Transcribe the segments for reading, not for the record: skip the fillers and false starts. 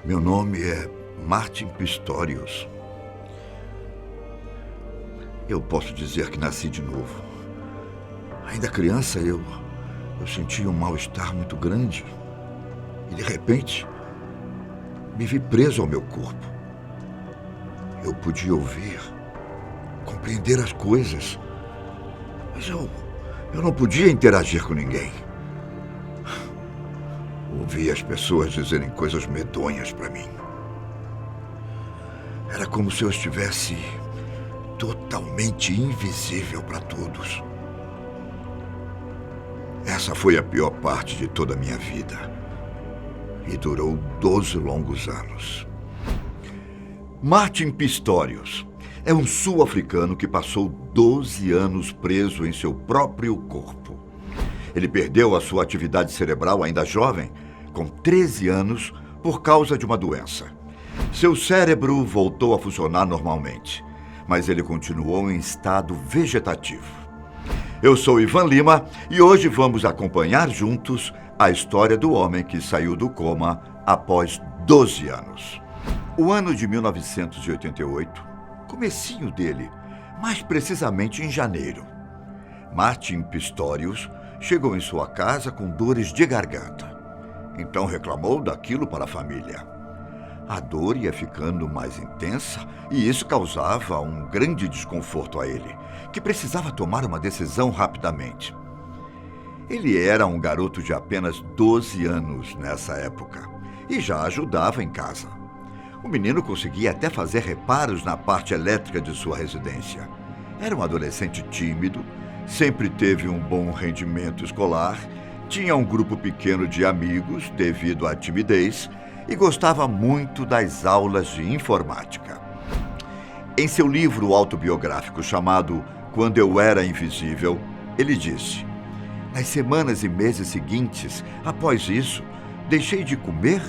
Meu nome é Martin Pistorius. Eu posso dizer que nasci de novo. Ainda criança, eu sentia um mal-estar muito grande. E, de repente, me vi preso ao meu corpo. Eu podia ouvir, compreender as coisas, mas eu não podia interagir com ninguém. Ouvia as pessoas dizerem coisas medonhas para mim. Era como se eu estivesse totalmente invisível para todos. Essa foi a pior parte de toda a minha vida. E durou 12 longos anos. Martin Pistorius é um sul-africano que passou 12 anos preso em seu próprio corpo. Ele perdeu a sua atividade cerebral ainda jovem, com 13 anos, por causa de uma doença. Seu cérebro voltou a funcionar normalmente, mas ele continuou em estado vegetativo. Eu sou Ivan Lima e hoje vamos acompanhar juntos a história do homem que saiu do coma após 12 anos. O ano de 1988, comecinho dele, mais precisamente em janeiro. Martin Pistorius chegou em sua casa com dores de garganta. Então reclamou daquilo para a família. A dor ia ficando mais intensa e isso causava um grande desconforto a ele, que precisava tomar uma decisão rapidamente. Ele era um garoto de apenas 12 anos nessa época e já ajudava em casa. O menino conseguia até fazer reparos na parte elétrica de sua residência. Era um adolescente tímido, sempre teve um bom rendimento escolar, tinha um grupo pequeno de amigos devido à timidez e gostava muito das aulas de informática. Em seu livro autobiográfico chamado Quando Eu Era Invisível, ele disse: nas semanas e meses seguintes, após isso, deixei de comer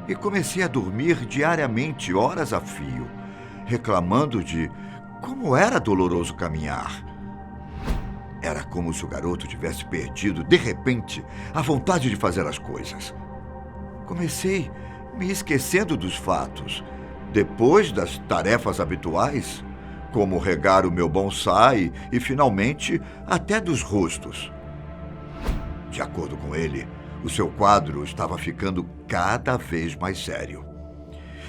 e comecei a dormir diariamente horas a fio, reclamando de como era doloroso caminhar. Era como se o garoto tivesse perdido, de repente, a vontade de fazer as coisas. Comecei me esquecendo dos fatos, depois das tarefas habituais, como regar o meu bonsai e, finalmente, até dos rostos. De acordo com ele, o seu quadro estava ficando cada vez mais sério.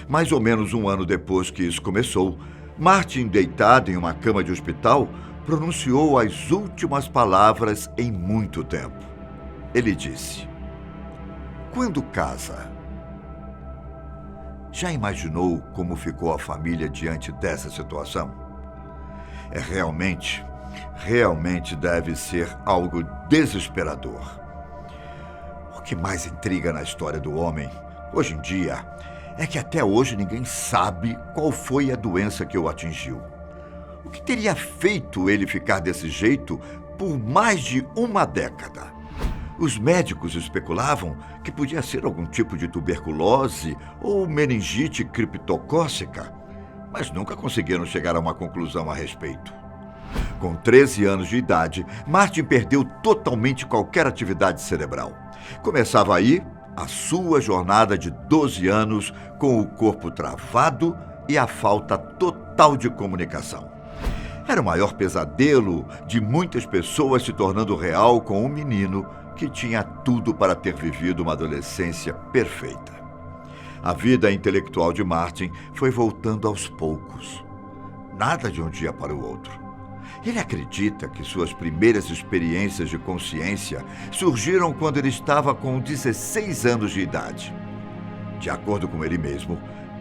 Mais ou menos um ano depois que isso começou, Martin, deitado em uma cama de hospital, pronunciou as últimas palavras em muito tempo. Ele disse: quando casa? Já imaginou como ficou a família diante dessa situação? É realmente deve ser algo desesperador. O que mais intriga na história do homem, hoje em dia, é que até hoje ninguém sabe qual foi a doença que o atingiu. O que teria feito ele ficar desse jeito por mais de uma década? Os médicos especulavam que podia ser algum tipo de tuberculose ou meningite criptocócica, mas nunca conseguiram chegar a uma conclusão a respeito. Com 13 anos de idade, Martin perdeu totalmente qualquer atividade cerebral. Começava aí a sua jornada de 12 anos com o corpo travado e a falta total de comunicação. Era o maior pesadelo de muitas pessoas se tornando real com um menino que tinha tudo para ter vivido uma adolescência perfeita. A vida intelectual de Martin foi voltando aos poucos. Nada de um dia para o outro. Ele acredita que suas primeiras experiências de consciência surgiram quando ele estava com 16 anos de idade. De acordo com ele mesmo,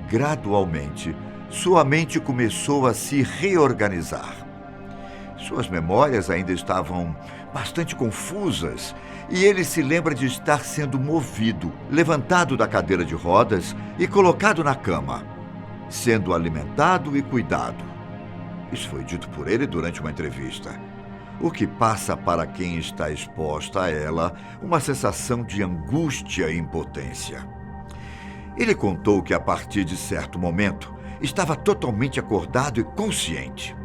gradualmente, sua mente começou a se reorganizar. Suas memórias ainda estavam bastante confusas e ele se lembra de estar sendo movido, levantado da cadeira de rodas e colocado na cama, sendo alimentado e cuidado. Isso foi dito por ele durante uma entrevista. O que passa para quem está exposta a ela uma sensação de angústia e impotência. Ele contou que a partir de certo momento estava totalmente acordado e consciente.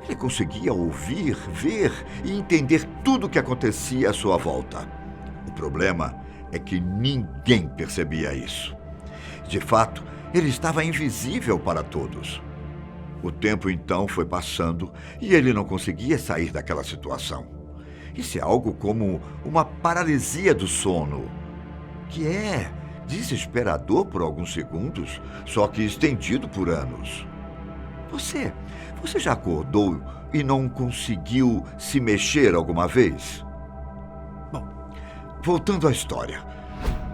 Ele conseguia ouvir, ver e entender tudo o que acontecia à sua volta. O problema é que ninguém percebia isso. De fato, ele estava invisível para todos. O tempo então foi passando e ele não conseguia sair daquela situação. Isso é algo como uma paralisia do sono, que é desesperador por alguns segundos, só que estendido por anos. Você já acordou e não conseguiu se mexer alguma vez? Bom, voltando à história.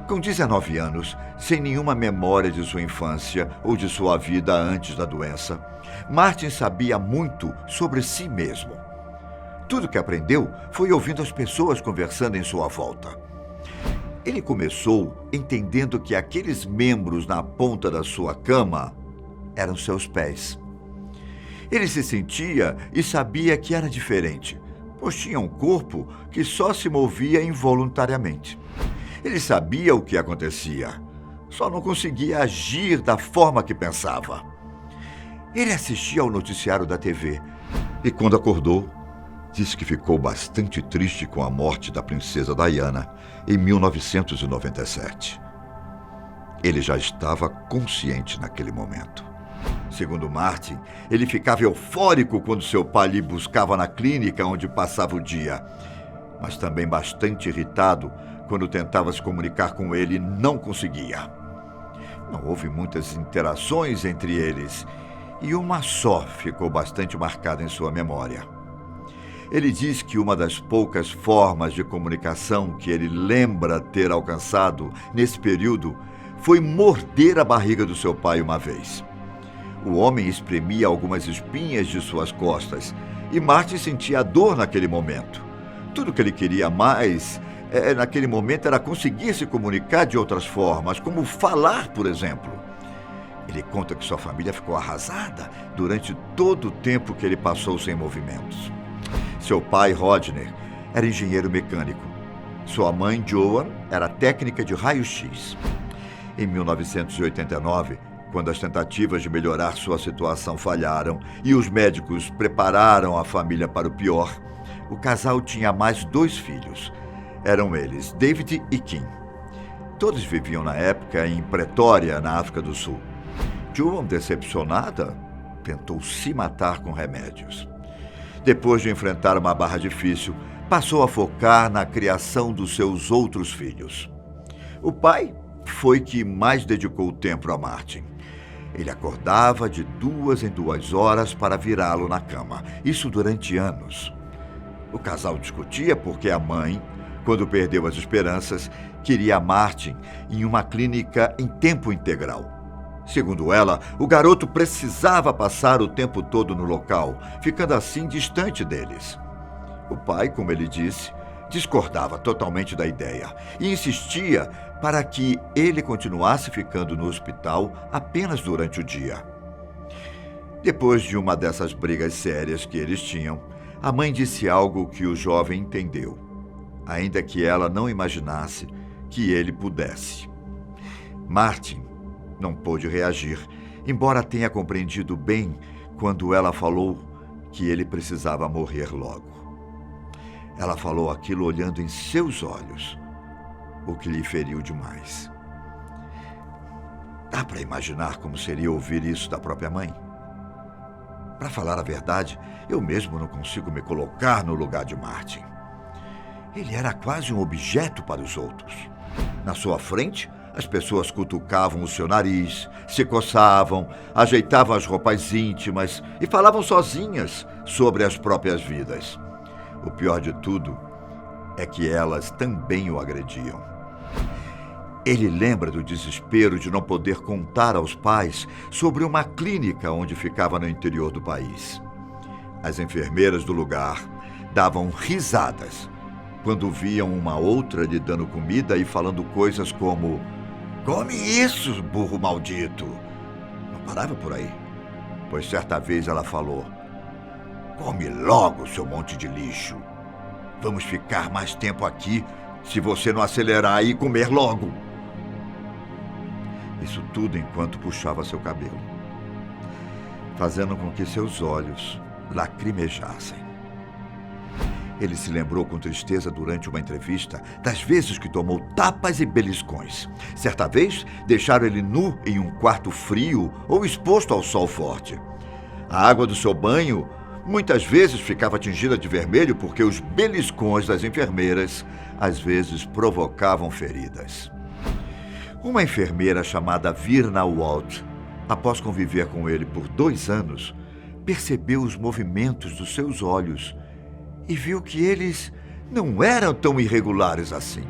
Com 19 anos, sem nenhuma memória de sua infância ou de sua vida antes da doença, Martin sabia muito sobre si mesmo. Tudo que aprendeu foi ouvindo as pessoas conversando em sua volta. Ele começou entendendo que aqueles membros na ponta da sua cama eram seus pés. Ele se sentia e sabia que era diferente, pois tinha um corpo que só se movia involuntariamente. Ele sabia o que acontecia, só não conseguia agir da forma que pensava. Ele assistia ao noticiário da TV e, quando acordou, disse que ficou bastante triste com a morte da princesa Diana em 1997. Ele já estava consciente naquele momento. Segundo Martin, ele ficava eufórico quando seu pai lhe buscava na clínica onde passava o dia, mas também bastante irritado quando tentava se comunicar com ele e não conseguia. Não houve muitas interações entre eles e uma só ficou bastante marcada em sua memória. Ele diz que uma das poucas formas de comunicação que ele lembra ter alcançado nesse período foi morder a barriga do seu pai uma vez. O homem espremia algumas espinhas de suas costas e Martin sentia dor naquele momento. Tudo que ele queria mais naquele momento era conseguir se comunicar de outras formas, como falar, por exemplo. Ele conta que sua família ficou arrasada durante todo o tempo que ele passou sem movimentos. Seu pai, Rodney, era engenheiro mecânico. Sua mãe, Joan, era técnica de raio-x. Em 1989, quando as tentativas de melhorar sua situação falharam e os médicos prepararam a família para o pior, o casal tinha mais 2 filhos. Eram eles David e Kim. Todos viviam na época em Pretória, na África do Sul. Joan, decepcionada, tentou se matar com remédios. Depois de enfrentar uma barra difícil, passou a focar na criação dos seus outros filhos. O pai foi que mais dedicou tempo a Martin. Ele acordava de 2 em 2 horas para virá-lo na cama, isso durante anos. O casal discutia porque a mãe, quando perdeu as esperanças, queria Martin em uma clínica em tempo integral. Segundo ela, o garoto precisava passar o tempo todo no local, ficando assim distante deles. O pai, como ele disse, discordava totalmente da ideia e insistia para que ele continuasse ficando no hospital apenas durante o dia. Depois de uma dessas brigas sérias que eles tinham, a mãe disse algo que o jovem entendeu, ainda que ela não imaginasse que ele pudesse. Martin não pôde reagir, embora tenha compreendido bem quando ela falou que ele precisava morrer logo. Ela falou aquilo olhando em seus olhos, o que lhe feriu demais. Dá para imaginar como seria ouvir isso da própria mãe? Para falar a verdade, eu mesmo não consigo me colocar no lugar de Martin. Ele era quase um objeto para os outros. Na sua frente, as pessoas cutucavam o seu nariz, se coçavam, ajeitavam as roupas íntimas e falavam sozinhas sobre as próprias vidas. O pior de tudo é que elas também o agrediam. Ele lembra do desespero de não poder contar aos pais sobre uma clínica onde ficava no interior do país. As enfermeiras do lugar davam risadas quando viam uma outra lhe dando comida e falando coisas como: "Come isso, burro maldito!" Não parava por aí, pois certa vez ela falou: "Come logo, seu monte de lixo! Vamos ficar mais tempo aqui se você não acelerar e comer logo!" Isso tudo enquanto puxava seu cabelo, fazendo com que seus olhos lacrimejassem. Ele se lembrou com tristeza durante uma entrevista das vezes que tomou tapas e beliscões. Certa vez, deixaram ele nu em um quarto frio ou exposto ao sol forte. A água do seu banho muitas vezes ficava tingida de vermelho porque os beliscões das enfermeiras às vezes provocavam feridas. Uma enfermeira chamada Virna Walt, após conviver com ele por 2 anos, percebeu os movimentos dos seus olhos e viu que eles não eram tão irregulares assim.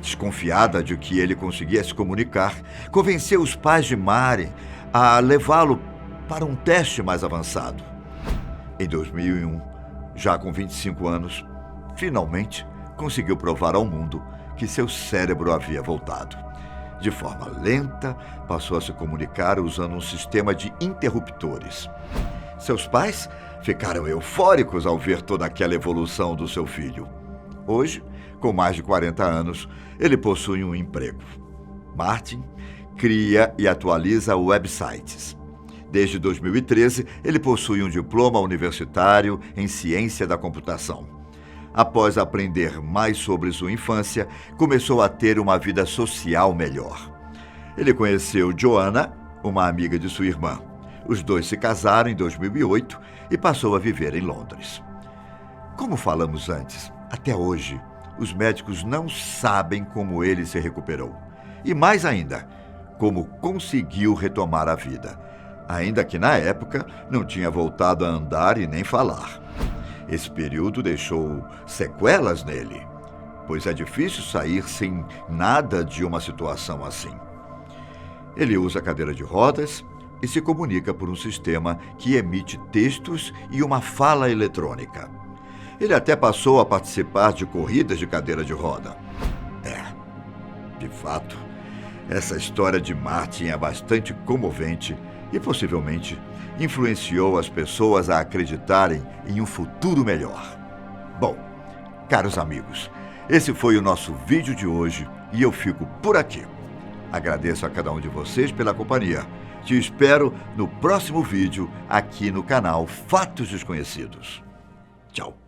Desconfiada de que ele conseguia se comunicar, convenceu os pais de Mari a levá-lo para um teste mais avançado. Em 2001, já com 25 anos, finalmente conseguiu provar ao mundo que seu cérebro havia voltado. De forma lenta, passou a se comunicar usando um sistema de interruptores. Seus pais ficaram eufóricos ao ver toda aquela evolução do seu filho. Hoje, com mais de 40 anos, ele possui um emprego. Martin cria e atualiza websites. Desde 2013, ele possui um diploma universitário em ciência da computação. Após aprender mais sobre sua infância, começou a ter uma vida social melhor. Ele conheceu Joanna, uma amiga de sua irmã. Os dois se casaram em 2008 e passou a viver em Londres. Como falamos antes, até hoje, os médicos não sabem como ele se recuperou. E mais ainda, como conseguiu retomar a vida, ainda que na época não tinha voltado a andar e nem falar. Esse período deixou sequelas nele, pois é difícil sair sem nada de uma situação assim. Ele usa cadeira de rodas e se comunica por um sistema que emite textos e uma fala eletrônica. Ele até passou a participar de corridas de cadeira de roda. De fato, essa história de Martin é bastante comovente e possivelmente influenciou as pessoas a acreditarem em um futuro melhor. Bom, caros amigos, esse foi o nosso vídeo de hoje e eu fico por aqui. Agradeço a cada um de vocês pela companhia. Te espero no próximo vídeo aqui no canal Fatos Desconhecidos. Tchau.